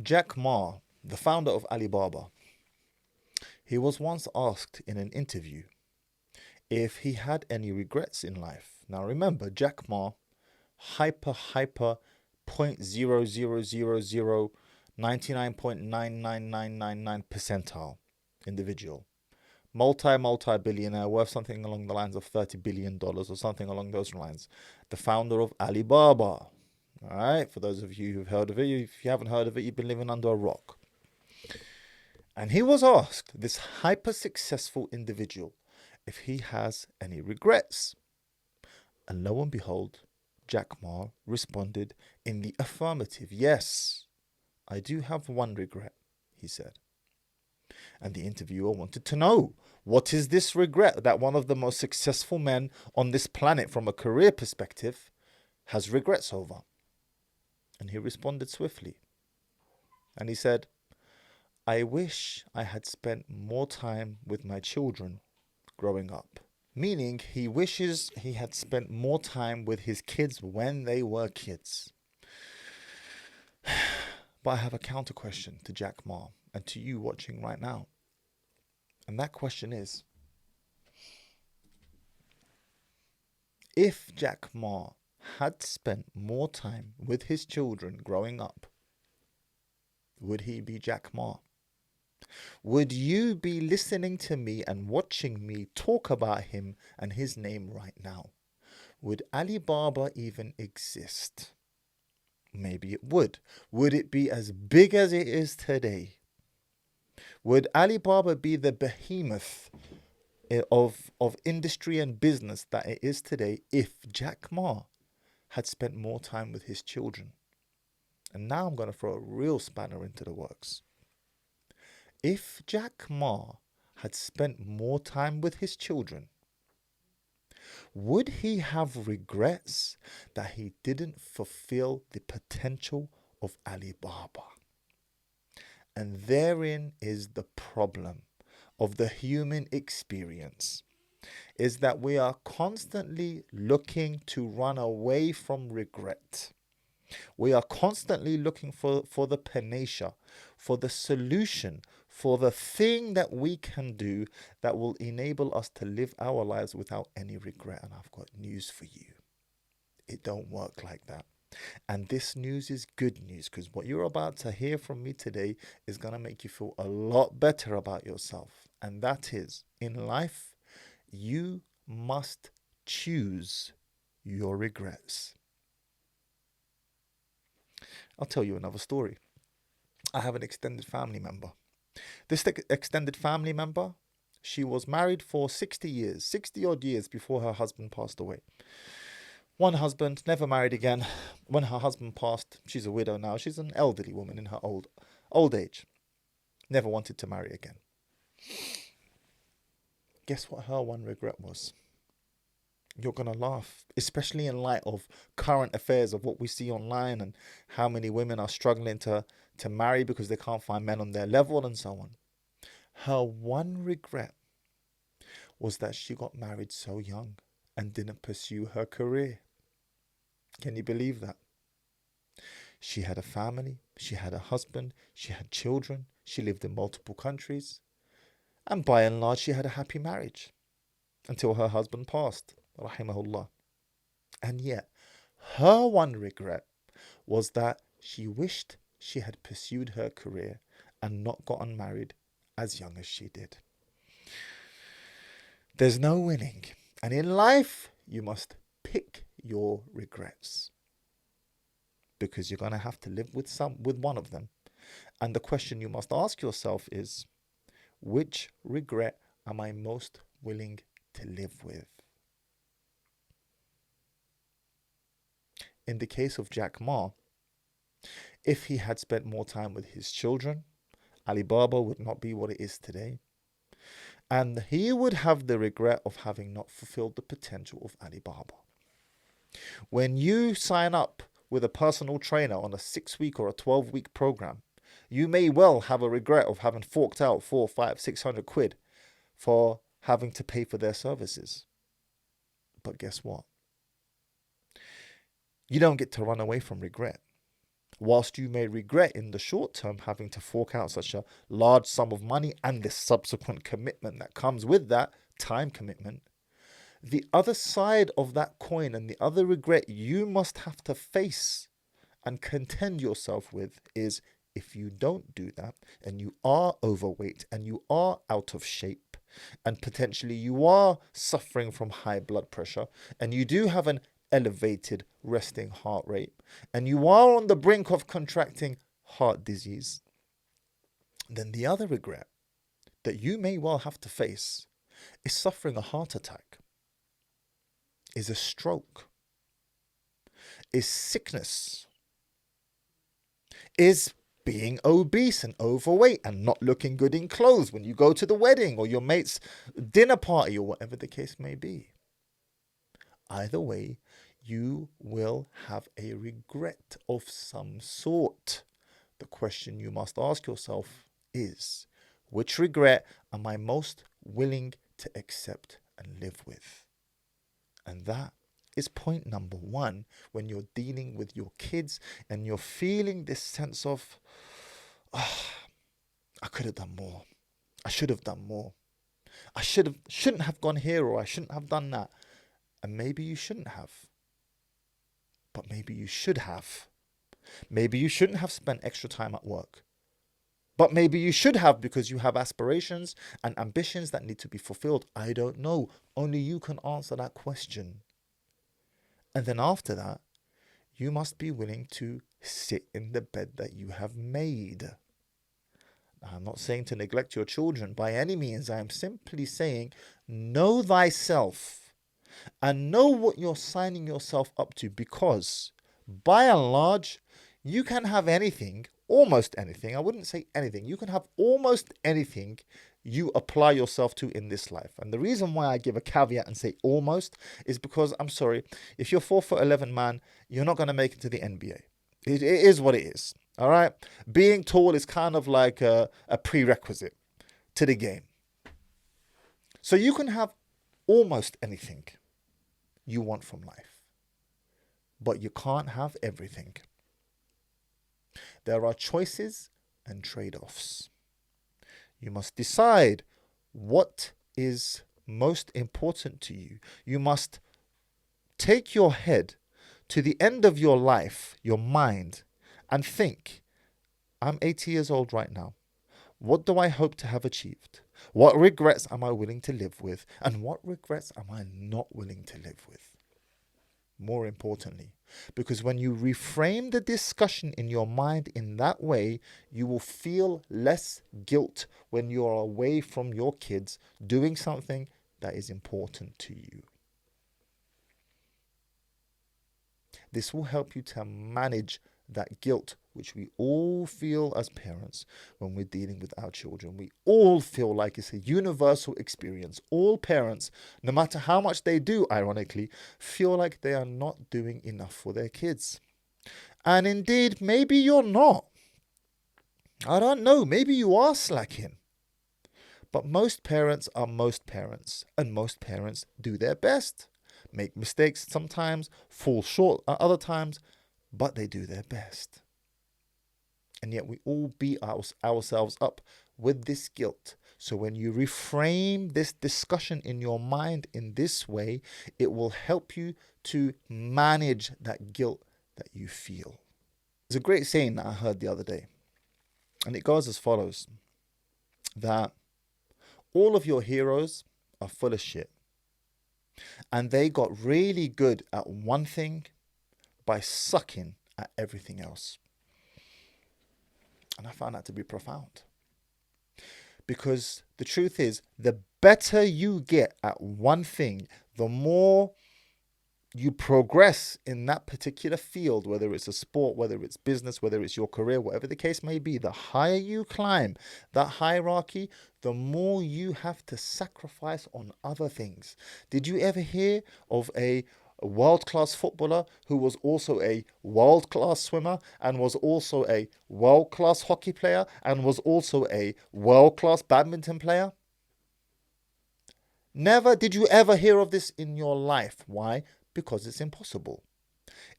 Jack Ma, the founder of Alibaba, he was once asked in an interview if he had any regrets in life. Now remember, Jack Ma, hyper 0.000099.99999 percentile individual, multi billionaire worth something along the lines of $30 billion or something along those lines, the founder of Alibaba. All right, for those of you who've heard of it, if you haven't heard of it, you've been living under a rock. And he was asked, this hyper successful individual, if he has any regrets. And lo and behold, Jack Ma responded in the affirmative. Yes, I do have one regret, he said. And the interviewer wanted to know, what is this regret that one of the most successful men on this planet from a career perspective has regrets over? And he responded swiftly. And he said, I wish I had spent more time with my children growing up. Meaning he wishes he had spent more time with his kids when they were kids. But I have a counter question to Jack Ma and to you watching right now. And that question is, if Jack Ma had spent more time with his children growing up, would he be Jack Ma? Would you be listening to me and watching me talk about him and his name right now? Would Alibaba even exist? Maybe it would. Would it be as big as it is today? Would Alibaba be the behemoth of industry and business that it is today if Jack Ma had spent more time with his children? And now I'm going to throw a real spanner into the works. If Jack Ma had spent more time with his children, would he have regrets that he didn't fulfill the potential of Alibaba? And therein is the problem of the human experience, is that we are constantly looking to run away from regret. We are constantly looking for the panacea, for the solution, for the thing that we can do that will enable us to live our lives without any regret. And I've got news for you. It don't work like that. And this news is good news, because what you're about to hear from me today is going to make you feel a lot better about yourself. And that is, in life, you must choose your regrets. I'll tell you another story. I have an extended family member. This extended family member, she was married for 60 odd years before her husband passed away. One husband, never married again. When her husband passed, she's a widow now. She's an elderly woman in her old age. Never wanted to marry again. Guess what her one regret was? You're going to laugh, especially in light of current affairs of what we see online and how many women are struggling to marry because they can't find men on their level and so on. Her one regret was that she got married so young and didn't pursue her career. Can you believe that? She had a family, she had a husband, she had children, she lived in multiple countries, and by and large she had a happy marriage until her husband passed, rahimahullah. And yet, her one regret was that she wished she had pursued her career and not gotten married as young as she did. There's no winning. And in life, you must pick your regrets, because you're going to have to live with one of them. And the question you must ask yourself is, which regret am I most willing to live with? In the case of Jack Ma, if he had spent more time with his children, Alibaba would not be what it is today. And he would have the regret of having not fulfilled the potential of Alibaba. When you sign up with a personal trainer on a 6-week or a 12-week program, you may well have a regret of having forked out 400, 500, 600 quid for having to pay for their services. But guess what? You don't get to run away from regret. Whilst you may regret in the short term having to fork out such a large sum of money and the subsequent commitment that comes with that, time commitment, the other side of that coin and the other regret you must have to face and contend yourself with is, if you don't do that and you are overweight and you are out of shape and potentially you are suffering from high blood pressure and you do have an elevated resting heart rate and you are on the brink of contracting heart disease, then the other regret that you may well have to face is suffering a heart attack, is a stroke, is sickness, is being obese and overweight and not looking good in clothes when you go to the wedding or your mate's dinner party or whatever the case may be. Either way, you will have a regret of some sort. The question you must ask yourself is, which regret am I most willing to accept and live with? And that is point number one when you're dealing with your kids and you're feeling this sense of, I could have done more. I should have done more. I shouldn't have gone here, or I shouldn't have done that. And maybe you shouldn't have. But maybe you should have. Maybe you shouldn't have spent extra time at work. But maybe you should have, because you have aspirations and ambitions that need to be fulfilled. I don't know. Only you can answer that question. And then after that, you must be willing to sit in the bed that you have made. I'm not saying to neglect your children by any means. I am simply saying, know thyself and know what you're signing yourself up to, because by and large, you can have anything, almost anything. I wouldn't say anything. You can have almost anything you apply yourself to in this life. And the reason why I give a caveat and say almost is because, I'm sorry, if you're 4'11" man, you're not going to make it to the NBA. It is what it is. All right. Being tall is kind of like a prerequisite to the game. So you can have almost anything you want from life, but you can't have everything. There are choices and trade-offs. You must decide what is most important to you. You must take your head to the end of your life, your mind, and think, I'm 80 years old right now. What do I hope to have achieved? What regrets am I willing to live with? And what regrets am I not willing to live with? More importantly, because when you reframe the discussion in your mind in that way, you will feel less guilt when you are away from your kids doing something that is important to you. This will help you to manage that guilt, which we all feel as parents when we're dealing with our children. We all feel like it's a universal experience. All parents, no matter how much they do, ironically, feel like they are not doing enough for their kids. And indeed, maybe you're not. I don't know. Maybe you are slacking. But most parents are most parents, and most parents do their best. Make mistakes sometimes, fall short at other times, but they do their best. And yet we all beat ourselves up with this guilt. So when you reframe this discussion in your mind in this way, it will help you to manage that guilt that you feel. There's a great saying that I heard the other day, and it goes as follows, that all of your heroes are full of shit, and they got really good at one thing by sucking at everything else. And I found that to be profound. Because the truth is, the better you get at one thing, the more you progress in that particular field, whether it's a sport, whether it's business, whether it's your career, whatever the case may be, the higher you climb that hierarchy, the more you have to sacrifice on other things. Did you ever hear of a world-class footballer who was also a world-class swimmer and was also a world-class hockey player and was also a world-class badminton player? Never did you ever hear of this in your life. Why? Because it's impossible.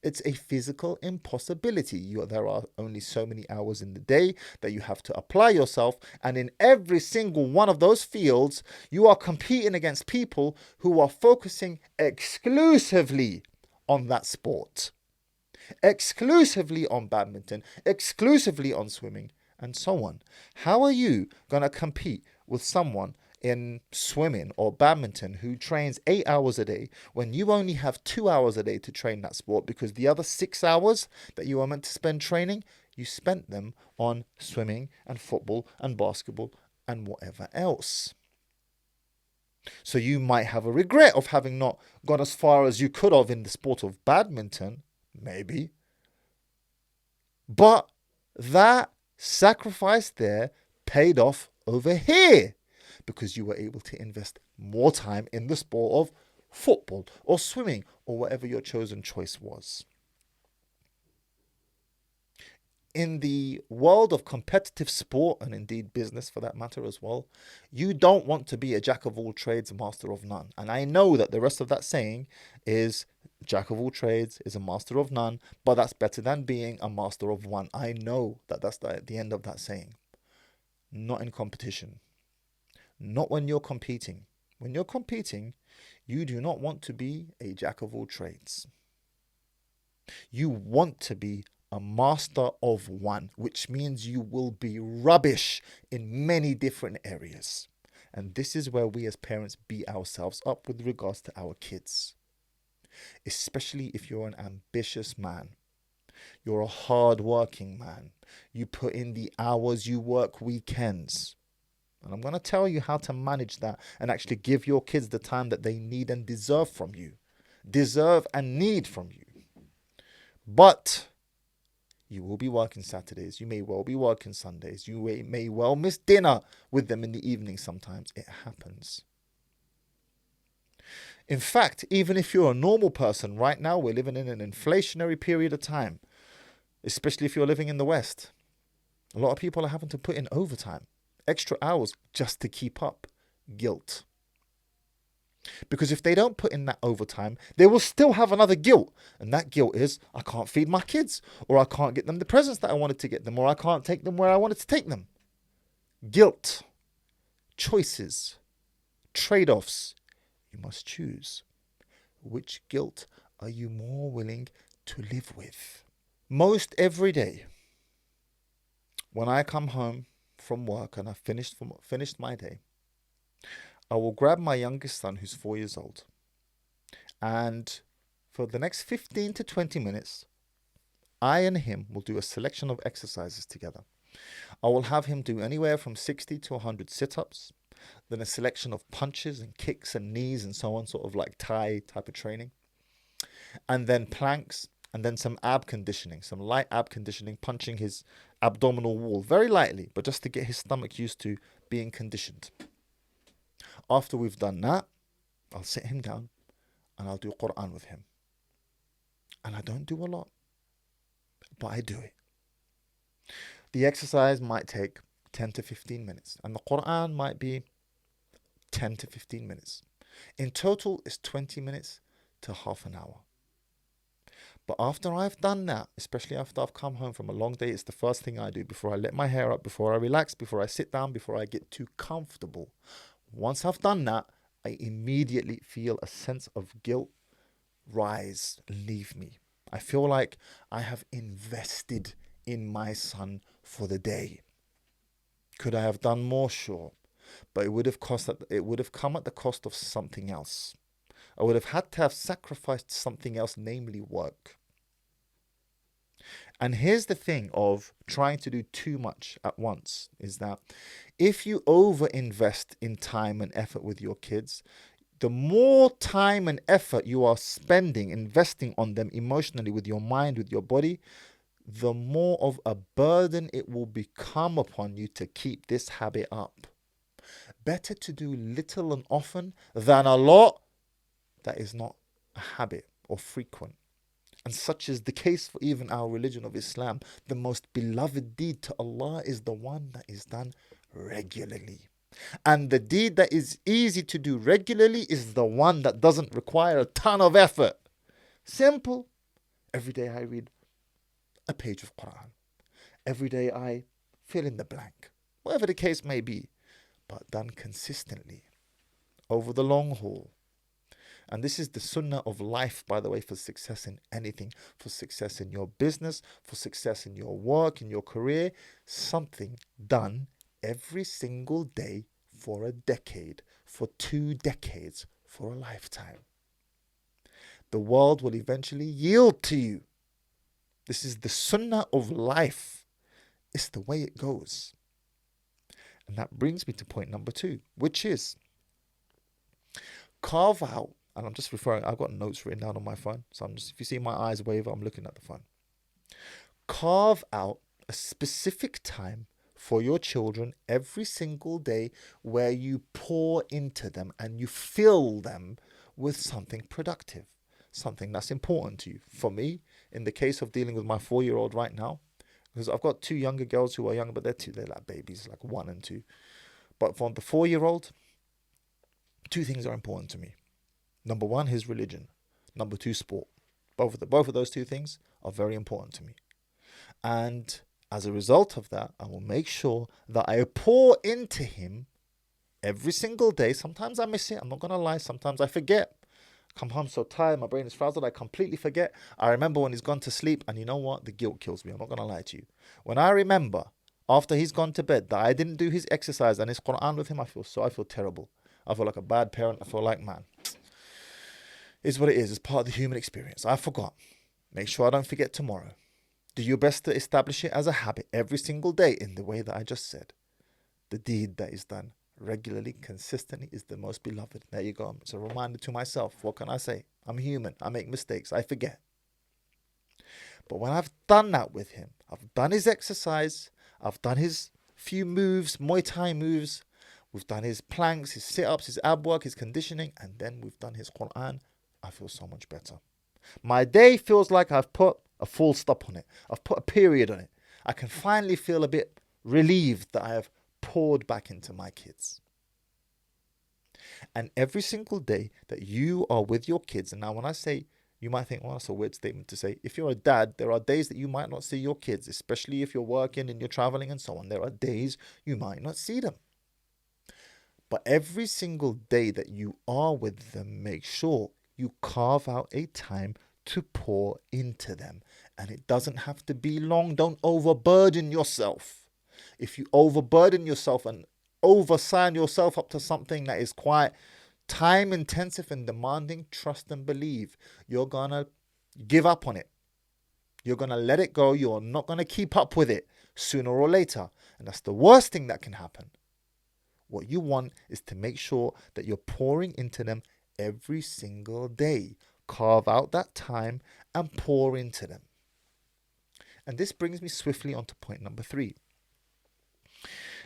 It's a physical impossibility. There are only so many hours in the day that you have to apply yourself. And in every single one of those fields, you are competing against people who are focusing exclusively on that sport, exclusively on badminton, exclusively on swimming, and so on. How are you going to compete with someone in swimming or badminton who trains 8 hours a day when you only have 2 hours a day to train that sport, because the other 6 hours that you are meant to spend training, you spent them on swimming and football and basketball and whatever else? So you might have a regret of having not gone as far as you could have in the sport of badminton, maybe. But that sacrifice there paid off over here, because you were able to invest more time in the sport of football or swimming or whatever your chosen choice was. In the world of competitive sport, and indeed business for that matter as well, you don't want to be a jack of all trades, master of none. And I know that the rest of that saying is jack of all trades is a master of none, but that's better than being a master of one. I know that that's the end of that saying. Not in competition. Not when you're competing. When you're competing, you do not want to be a jack of all trades. You want to be a master of one, which means you will be rubbish in many different areas. And this is where we as parents beat ourselves up with regards to our kids. Especially if you're an ambitious man. You're a hard-working man. You put in the hours, you work weekends. And I'm going to tell you how to manage that and actually give your kids the time that they need and deserve from you. Deserve and need from you. But you will be working Saturdays. You may well be working Sundays. You may well miss dinner with them in the evening sometimes. It happens. In fact, even if you're a normal person, right now we're living in an inflationary period of time, especially if you're living in the West. A lot of people are having to put in overtime, extra hours just to keep up. Guilt. Because if they don't put in that overtime, they will still have another guilt. And that guilt is, I can't feed my kids, or I can't get them the presents that I wanted to get them, or I can't take them where I wanted to take them. Guilt. Choices. Trade-offs. You must choose. Which guilt are you more willing to live with? Most every day, when I come home from work and I've finished my day, I will grab my youngest son, who's 4 years old, and for the next 15 to 20 minutes, I and him will do a selection of exercises together. I will have him do anywhere from 60 to 100 sit-ups, then a selection of punches and kicks and knees and so on, sort of like Thai type of training, and then planks, and then some ab conditioning, some light ab conditioning, punching his abdominal wall very lightly, but just to get his stomach used to being conditioned. After we've done that, I'll sit him down and I'll do Quran with him. And I don't do a lot, but I do it. The exercise might take 10 to 15 minutes, and the Quran might be 10 to 15 minutes. In total, it's 20 minutes to half an hour. But after I've done that, especially after I've come home from a long day, it's the first thing I do before I let my hair up, before I relax, before I sit down, before I get too comfortable. Once I've done that, I immediately feel a sense of guilt rise, leave me. I feel like I have invested in my son for the day. Could I have done more? Sure. But it would have come at the cost of something else. I would have had to have sacrificed something else, namely work. And here's the thing of trying to do too much at once, is that if you over-invest in time and effort with your kids, the more time and effort you are investing on them emotionally, with your mind, with your body, the more of a burden it will become upon you to keep this habit up. Better to do little and often than a lot that is not a habit or frequent. And such is the case for even our religion of Islam. The most beloved deed to Allah is the one that is done regularly. And the deed that is easy to do regularly is the one that doesn't require a ton of effort. Simple, Every day I read a page of Quran. Every day I fill in the blank. Whatever the case may be, but done consistently over the long haul. And this is the sunnah of life, by the way, for success in anything, for success in your business, for success in your work, in your career. Something done every single day for a decade, for 2 decades, for a lifetime. The world will eventually yield to you. This is the sunnah of life. It's the way it goes. And that brings me to point number 2, which is carve out, and I'm just referring, I've got notes written down on my phone. So if you see my eyes waver, I'm looking at the phone. Carve out a specific time for your children every single day where you pour into them and you fill them with something productive, something that's important to you. For me, in the case of dealing with my 4-year-old right now, because I've got 2 younger girls who are younger, but they're like babies, like 1 and 2. But for the 4-year-old, 2 things are important to me. Number 1, his religion. Number 2, sport. Both of those 2 things are very important to me. And as a result of that, I will make sure that I pour into him every single day. Sometimes I miss it. I'm not going to lie. Sometimes I forget. Come home so tired. My brain is frazzled. I completely forget. I remember when he's gone to sleep. And you know what? The guilt kills me. I'm not going to lie to you. When I remember after he's gone to bed that I didn't do his exercise and his Quran with him, I feel terrible. I feel like a bad parent. I feel like, man, it's what it is. It's part of the human experience. I forgot. Make sure I don't forget tomorrow. Do your best to establish it as a habit every single day in the way that I just said. The deed that is done regularly, consistently is the most beloved. There you go. It's a reminder to myself. What can I say? I'm human. I make mistakes. I forget. But when I've done that with him, I've done his exercise, I've done his few moves, Muay Thai moves, we've done his planks, his sit-ups, his ab work, his conditioning, and then we've done his Quran, I feel so much better. My day feels like I've put a full stop on it. I've put a period on it. I can finally feel a bit relieved that I have poured back into my kids. And every single day that you are with your kids, and now when I say, you might think, well, that's a weird statement to say. If you're a dad, there are days that you might not see your kids, especially if you're working and you're traveling and so on. There are days you might not see them. But every single day that you are with them, make sure you carve out a time to pour into them. And it doesn't have to be long. Don't overburden yourself. If you overburden yourself and oversign yourself up to something that is quite time intensive and demanding, trust and believe you're gonna give up on it. You're gonna let it go. You're not gonna keep up with it sooner or later. And that's the worst thing that can happen. What you want is to make sure that you're pouring into them every single day. Carve out that time and pour into them. And this brings me swiftly on to point number 3.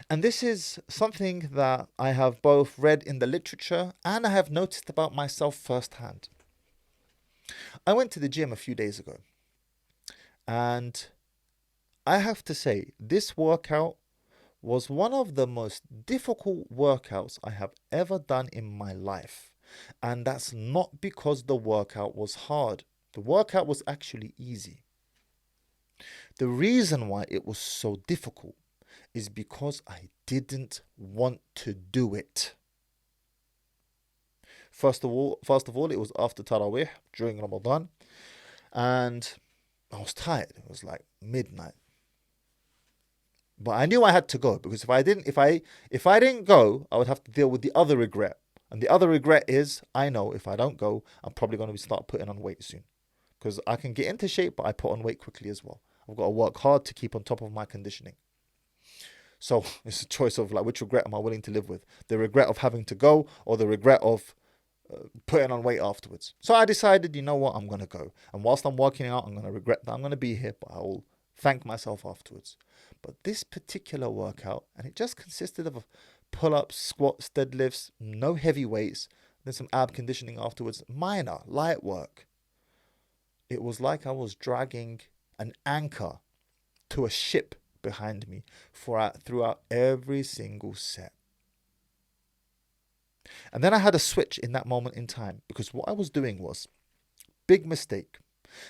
And this is something that I have both read in the literature and I have noticed about myself firsthand. I went to the gym a few days ago. And I have to say, this workout was one of the most difficult workouts I have ever done in my life. And that's not because the workout was hard. The workout was actually easy. The reason why it was so difficult is because I didn't want to do it. First of all, it was after Taraweeh during Ramadan, and I was tired. It was like midnight. But I knew I had to go because if I didn't go, I would have to deal with the other regret. And the other regret is, I know if I don't go, I'm probably going to start putting on weight soon. Because I can get into shape, but I put on weight quickly as well. I've got to work hard to keep on top of my conditioning. So it's a choice of like, which regret am I willing to live with? The regret of having to go or the regret of putting on weight afterwards. So I decided, you know what, I'm going to go. And whilst I'm working out, I'm going to regret that I'm going to be here, but I will thank myself afterwards. But this particular workout, and it just consisted of pull-ups, squats, deadlifts, no heavy weights, then some ab conditioning afterwards, minor, light work. It was like I was dragging an anchor to a ship behind me throughout every single set. And then I had a switch in that moment in time because what I was doing was, big mistake,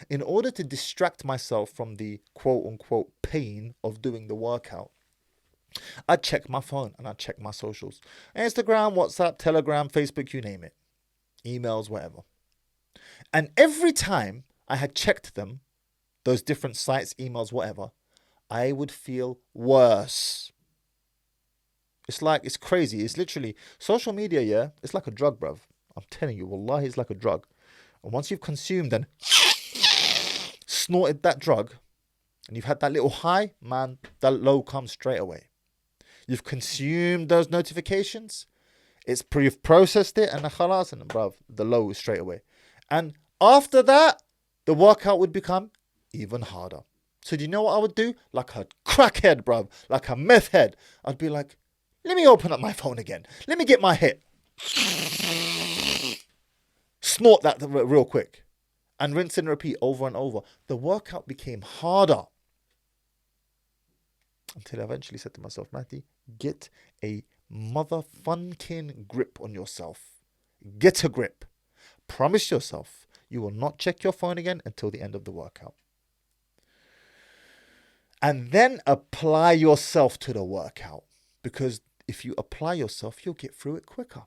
In order to distract myself from the quote unquote pain of doing the workout, I'd check my phone and I'd check my socials. Instagram, WhatsApp, Telegram, Facebook, you name it. Emails, whatever. And every time I had checked them, those different sites, emails, whatever, I would feel worse. It's crazy. It's literally, social media, yeah, it's like a drug, bruv. I'm telling you, wallahi, it's like a drug. And once you've consumed and snorted that drug, and you've had that little high, man, that low comes straight away. You've consumed those notifications, you've processed it, and khalas, and bruv, the low is straight away. And after that, the workout would become even harder. So do you know what I would do? Like a crackhead, bruv, like a meth head. I'd be like, let me open up my phone again. Let me get my hit. Snort that real quick. And rinse and repeat over and over. The workout became harder. Until I eventually said to myself, Mahdi, get a motherfunking grip on yourself. Get a grip. Promise yourself you will not check your phone again until the end of the workout. And then apply yourself to the workout. Because if you apply yourself, you'll get through it quicker.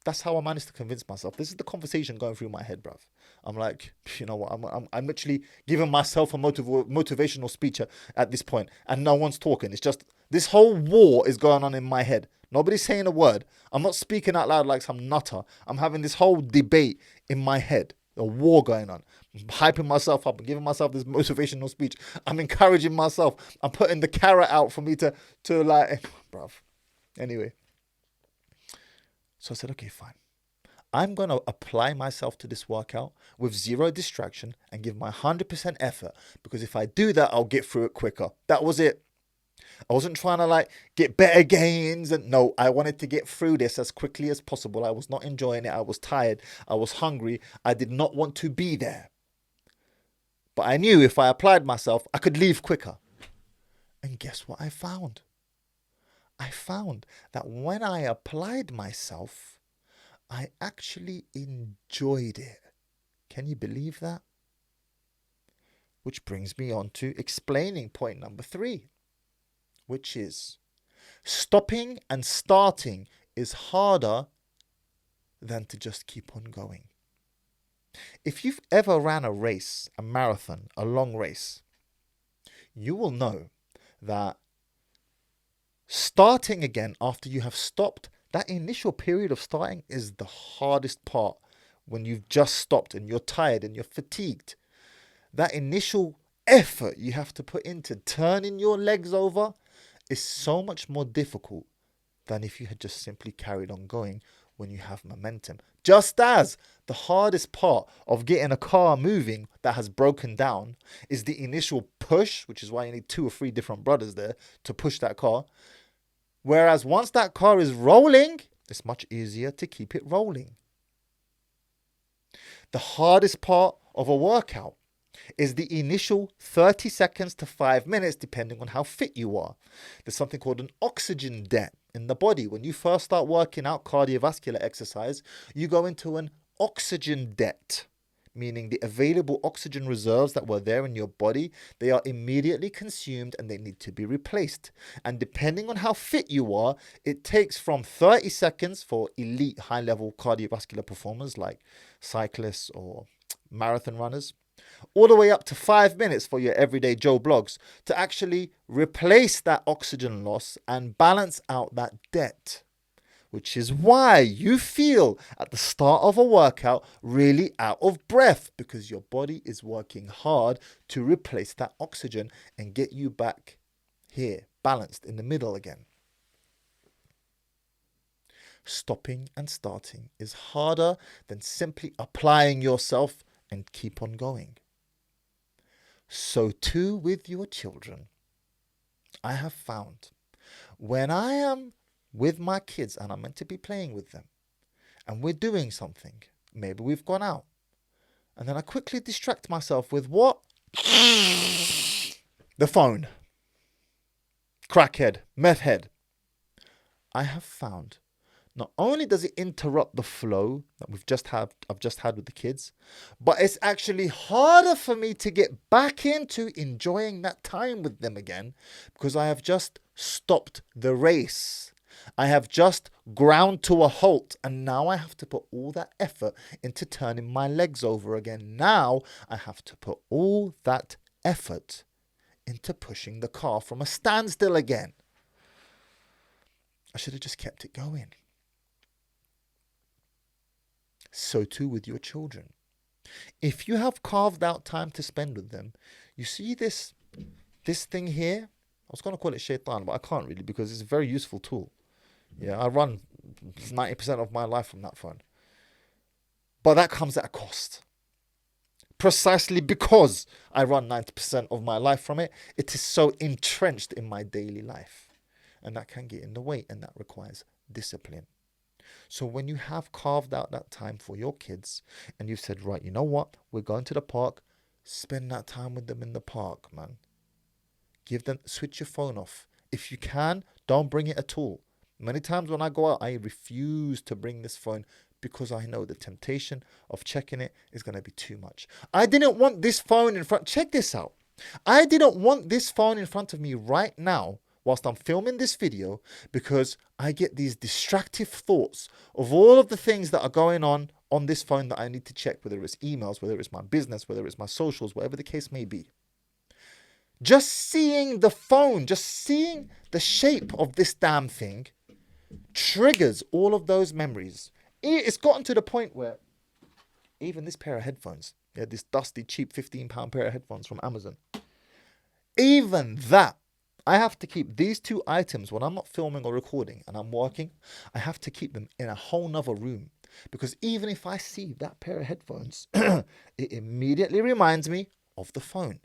That's how I managed to convince myself. This is the conversation going through my head, bruv. I'm like, you know what? I'm literally giving myself a motivational speech at this point, and no one's talking. It's just this whole war is going on in my head. Nobody's saying a word. I'm not speaking out loud like some nutter. I'm having this whole debate in my head. A war going on. I'm hyping myself up and giving myself this motivational speech. I'm encouraging myself. I'm putting the carrot out for me to like, bruv. Anyway. So I said, okay, fine. I'm going to apply myself to this workout with zero distraction and give my 100% effort, because if I do that, I'll get through it quicker. That was it. I wasn't trying to like get better gains, and no, I wanted to get through this as quickly as possible. I was not enjoying it. I was tired. I was hungry. I did not want to be there. But I knew if I applied myself, I could leave quicker. And guess what I found? I found that when I applied myself, I actually enjoyed it. Can you believe that? Which brings me on to explaining point number 3, which is stopping and starting is harder than to just keep on going. If you've ever ran a race, a marathon, a long race, you will know that starting again after you have stopped, that initial period of starting is the hardest part. When you've just stopped and you're tired and you're fatigued, that initial effort you have to put into turning your legs over is so much more difficult than if you had just simply carried on going when you have momentum. Just as the hardest part of getting a car moving that has broken down is the initial push, which is why you need 2 or 3 different brothers there to push that car. Whereas once that car is rolling, it's much easier to keep it rolling. The hardest part of a workout is the initial 30 seconds to 5 minutes, depending on how fit you are. There's something called an oxygen debt in the body. When you first start working out cardiovascular exercise, you go into an oxygen debt, meaning the available oxygen reserves that were there in your body, they are immediately consumed and they need to be replaced. And depending on how fit you are, it takes from 30 seconds for elite high-level cardiovascular performers like cyclists or marathon runners, all the way up to 5 minutes for your everyday Joe Blogs to actually replace that oxygen loss and balance out that debt. Which is why you feel at the start of a workout really out of breath, because your body is working hard to replace that oxygen and get you back here, balanced in the middle again. Stopping and starting is harder than simply applying yourself and keep on going. So too with your children. I have found when I am with my kids and I'm meant to be playing with them and we're doing something, maybe we've gone out, and then I quickly distract myself with what? The phone. Crackhead, meth head. I have found Not only does it interrupt the flow that I've just had with the kids, but it's actually harder for me to get back into enjoying that time with them again because I have just stopped the race. I have just ground to a halt, and now I have to put all that effort into turning my legs over again. Now I have to put all that effort into pushing the car from a standstill again. I should have just kept it going. So too with your children. If you have carved out time to spend with them, you see this thing here. I was going to call it shaitan, but I can't really because it's a very useful tool. Yeah, I run 90% of my life from that phone. But that comes at a cost. Precisely because I run 90% of my life from it, it is so entrenched in my daily life. And that can get in the way, and that requires discipline. So when you have carved out that time for your kids and you've said, right, you know what? We're going to the park. Spend that time with them in the park, man. Switch your phone off. If you can, don't bring it at all. Many times when I go out, I refuse to bring this phone because I know the temptation of checking it is going to be too much. I didn't want this phone in front. Check this out. I didn't want this phone in front of me right now whilst I'm filming this video because I get these distractive thoughts of all of the things that are going on this phone that I need to check, whether it's emails, whether it's my business, whether it's my socials, whatever the case may be. Just seeing the phone, just seeing the shape of this damn thing triggers all of those memories. It's gotten to the point where even this pair of headphones, this dusty, cheap £15 pair of headphones from Amazon, even that, I have to keep these two items when I'm not filming or recording and I'm working. I have to keep them in a whole nother room because even if I see that pair of headphones, it immediately reminds me of the phone.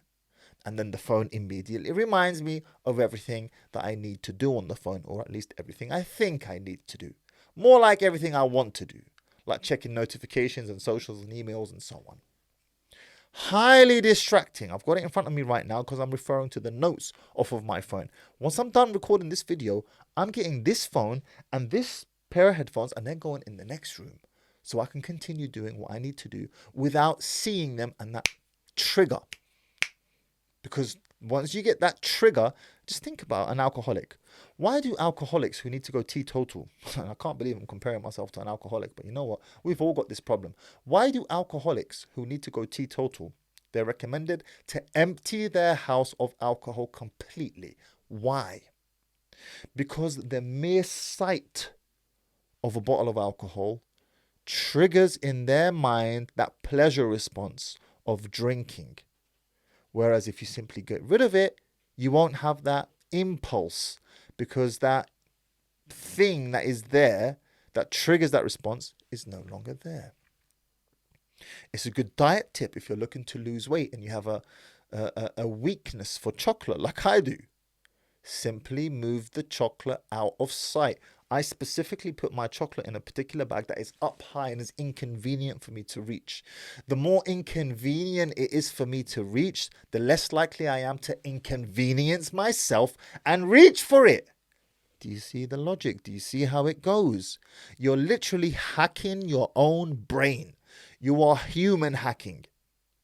And then the phone immediately reminds me of everything that I need to do on the phone, or at least everything I think I need to do. More like everything I want to do, like checking notifications and socials and emails and so on. Highly distracting. I've got it in front of me right now because I'm referring to the notes off of my phone. Once I'm done recording this video, I'm getting this phone and this pair of headphones and then going in the next room so I can continue doing what I need to do without seeing them and that trigger. Because once you get that trigger, just think about an alcoholic. Why do alcoholics who need to go teetotal, I can't believe I'm comparing myself to an alcoholic, but you know what? We've all got this problem. Why do alcoholics who need to go teetotal, they're recommended to empty their house of alcohol completely? Why? Because the mere sight of a bottle of alcohol triggers in their mind that pleasure response of drinking. Whereas if you simply get rid of it, you won't have that impulse because that thing that is there that triggers that response is no longer there. It's a good diet tip if you're looking to lose weight and you have a weakness for chocolate like I do. Simply move the chocolate out of sight. I specifically put my chocolate in a particular bag that is up high and is inconvenient for me to reach. The more inconvenient it is for me to reach, the less likely I am to inconvenience myself and reach for it. Do you see the logic? Do you see how it goes? You're literally hacking your own brain. You are human hacking.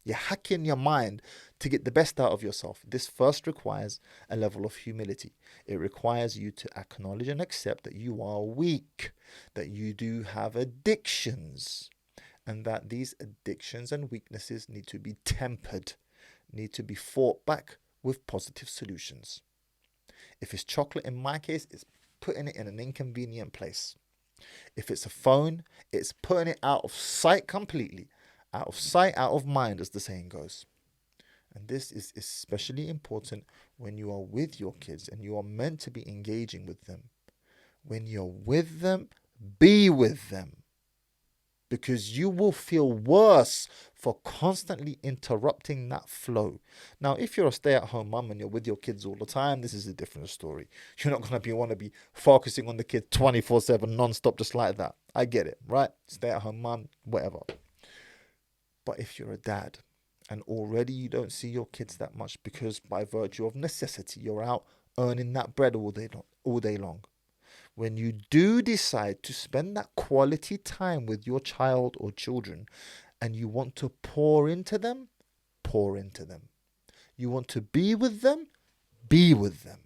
You're hacking your mind to get the best out of yourself. This first requires a level of humility. It requires you to acknowledge and accept that you are weak, that you do have addictions, and that these addictions and weaknesses need to be tempered, need to be fought back with positive solutions. If it's chocolate, in my case, it's putting it in an inconvenient place. If it's a phone, it's putting it out of sight completely. Out of sight, out of mind, as the saying goes. And this is especially important when you are with your kids and you are meant to be engaging with them. When you're with them, be with them. Because you will feel worse for constantly interrupting that flow. Now, if you're a stay-at-home mum and you're with your kids all the time, this is a different story. You're not going to want to be focusing on the kid 24/7, non-stop, just like that. I get it, right? Stay-at-home mum, whatever. But if you're a dad and already you don't see your kids that much because by virtue of necessity, you're out earning that bread all day long. when you do decide to spend that quality time with your child or children and you want to pour into them, pour into them. You want to be with them, be with them.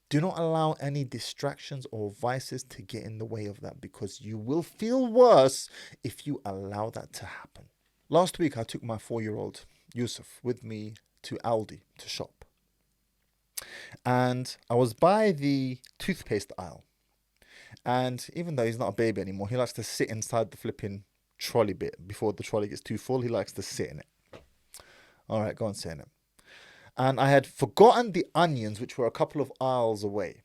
Do not allow any distractions or vices to get in the way of that, because you will feel worse if you allow that to happen. Last week, I took my 4-year-old Yusuf with me to Aldi to shop. And I was by the toothpaste aisle. And even though he's not a baby anymore, he likes to sit inside the flipping trolley bit. Before the trolley gets too full, he likes to sit in it. All right, go and sit in it. And I had forgotten the onions, which were a couple of aisles away.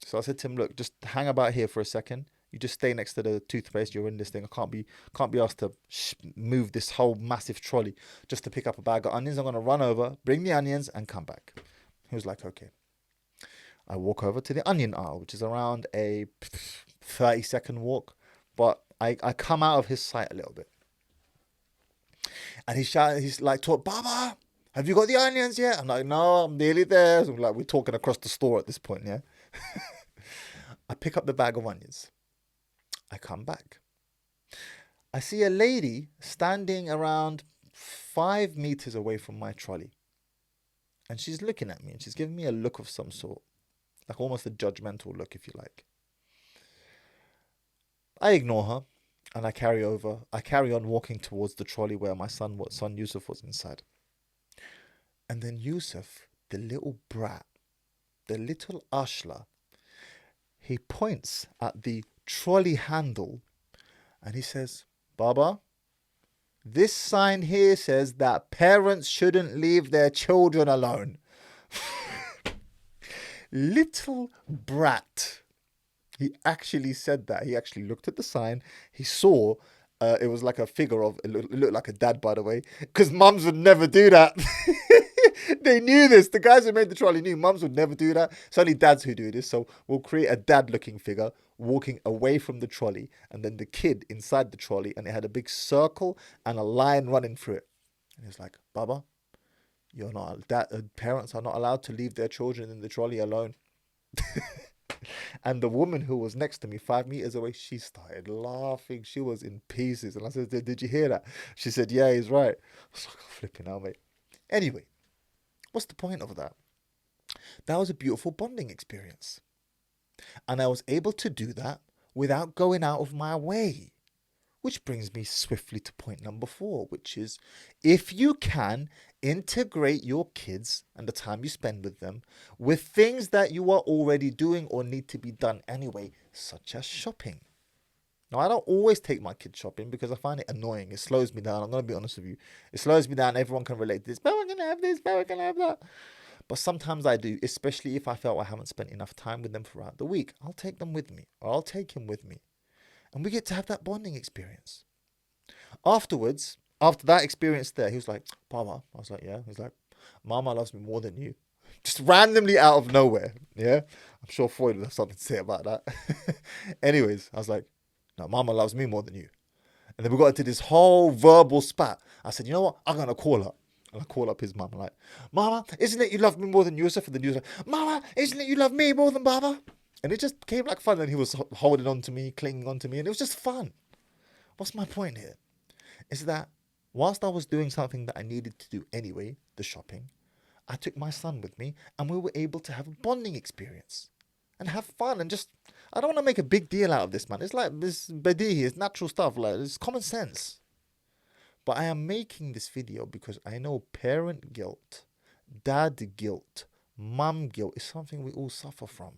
So I said to him, look, just hang about here for a second. You just stay next to the toothpaste. You're in this thing. I can't be asked to move this whole massive trolley just to pick up a bag of onions. I'm going to run over, bring the onions, and come back. He was like, okay. I walk over to the onion aisle, which is around a 30-second walk. But I come out of his sight a little bit. And he's like, Baba, have you got the onions yet? I'm like, no, I'm nearly there. So we're talking across the store at this point, yeah? I pick up the bag of onions. I come back. I see a lady standing around 5 meters away from my trolley. And she's looking at me and she's giving me a look of some sort. Like almost a judgmental look, if you like. I ignore her and I carry on walking towards the trolley where my son Yusuf was inside. And then Yusuf, the little brat, the little ashla, he points at the trolley handle and he says, Baba, this sign here says that parents shouldn't leave their children alone. Little brat. He actually said that. He actually looked at the sign. He saw it was like a figure of, it looked like a dad, by the way, because mums would never do that. They knew this. The guys who made the trolley knew mums would never do that. It's only dads who do this. So we'll create a dad-looking figure walking away from the trolley, and then the kid inside the trolley, and it had a big circle and a line running through it. And he's like, Baba, parents are not allowed to leave their children in the trolley alone. And the woman who was next to me 5 meters away, she started laughing. She was in pieces. And I said, did you hear that? She said, yeah, he's right. I was like, oh, flipping out, mate. Anyway, what's the point of that? That was a beautiful bonding experience. And I was able to do that without going out of my way. Which brings me swiftly to point number 4, which is, if you can, integrate your kids and the time you spend with them with things that you are already doing or need to be done anyway, such as shopping. Now, I don't always take my kids shopping because I find it annoying. It slows me down. I'm going to be honest with you. It slows me down. Everyone can relate to this. But we're going to have this, but we're going to have that. But sometimes I do, especially if I felt I haven't spent enough time with them throughout the week. I'll take them with me, or I'll take him with me. And we get to have that bonding experience. Afterwards, after that experience there, he was like, Mama. I was like, yeah. He's like, Mama loves me more than you. Just randomly out of nowhere. Yeah. I'm sure Freud would have something to say about that. Anyways, I was like, no, Mama loves me more than you. And then we got into this whole verbal spat. I said, you know what? I'm going to call her. And I call up his mum. I'm like, Mama, isn't it you love me more than Yusuf? And then Yusuf, Mama, isn't it you love me more than Baba? And it just came like fun. And he was holding on to me, clinging on to me. And it was just fun. What's my point here? Is that whilst I was doing something that I needed to do anyway, the shopping, I took my son with me and we were able to have a bonding experience and have fun and just, I don't want to make a big deal out of this, man. It's like this badihi, it's natural stuff, like it's common sense. But I am making this video because I know parent guilt, dad guilt, mum guilt is something we all suffer from.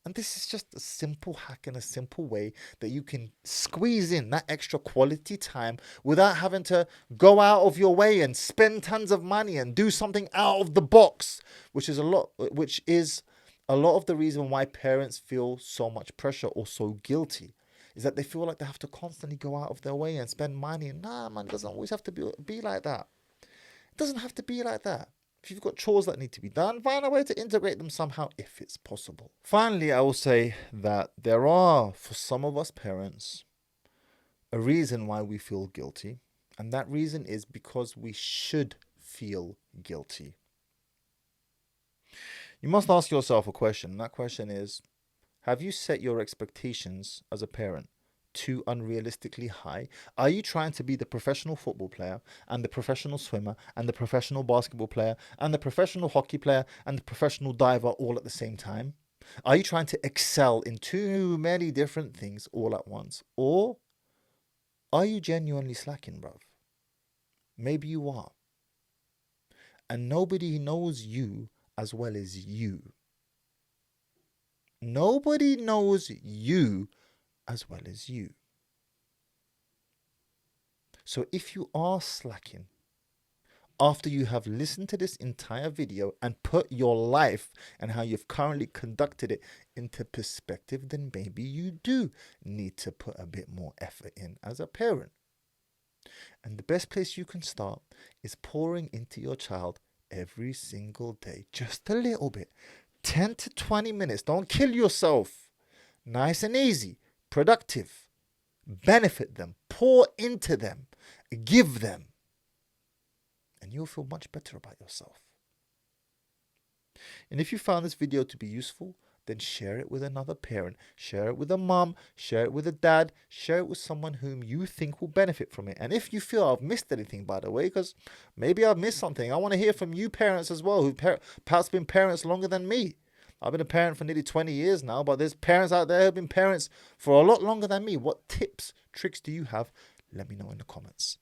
And this is just a simple hack and a simple way that you can squeeze in that extra quality time without having to go out of your way and spend tons of money and do something out of the box, which is a lot of the reason why parents feel so much pressure or so guilty, is that they feel like they have to constantly go out of their way and spend money. And nah, man, it doesn't always have to be like that. It doesn't have to be like that. If you've got chores that need to be done, find a way to integrate them somehow if it's possible. Finally, I will say that there are, for some of us parents, a reason why we feel guilty. And that reason is because we should feel guilty. You must ask yourself a question. And that question is, have you set your expectations as a parent too unrealistically high? Are you trying to be the professional football player and the professional swimmer and the professional basketball player and the professional hockey player and the professional diver all at the same time? Are you trying to excel in too many different things all at once? Or are you genuinely slacking, bruv? Maybe you are. And nobody knows you as well as you. Nobody knows you as well as you. So if you are slacking, after you have listened to this entire video and put your life and how you've currently conducted it into perspective, then maybe you do need to put a bit more effort in as a parent. And the best place you can start is pouring into your child every single day, just a little bit, 10 to 20 minutes. Don't kill yourself. Nice and easy, productive. Benefit them, pour into them, give them, and you'll feel much better about yourself. And if you found this video to be useful, then share it with another parent. Share it with a mom, share it with a dad, share it with someone whom you think will benefit from it. And if you feel I've missed anything, by the way, because maybe I've missed something, I want to hear from you parents as well, who've perhaps been parents longer than me. I've been a parent for nearly 20 years now, but there's parents out there who've been parents for a lot longer than me. What tips, tricks do you have? Let me know in the comments.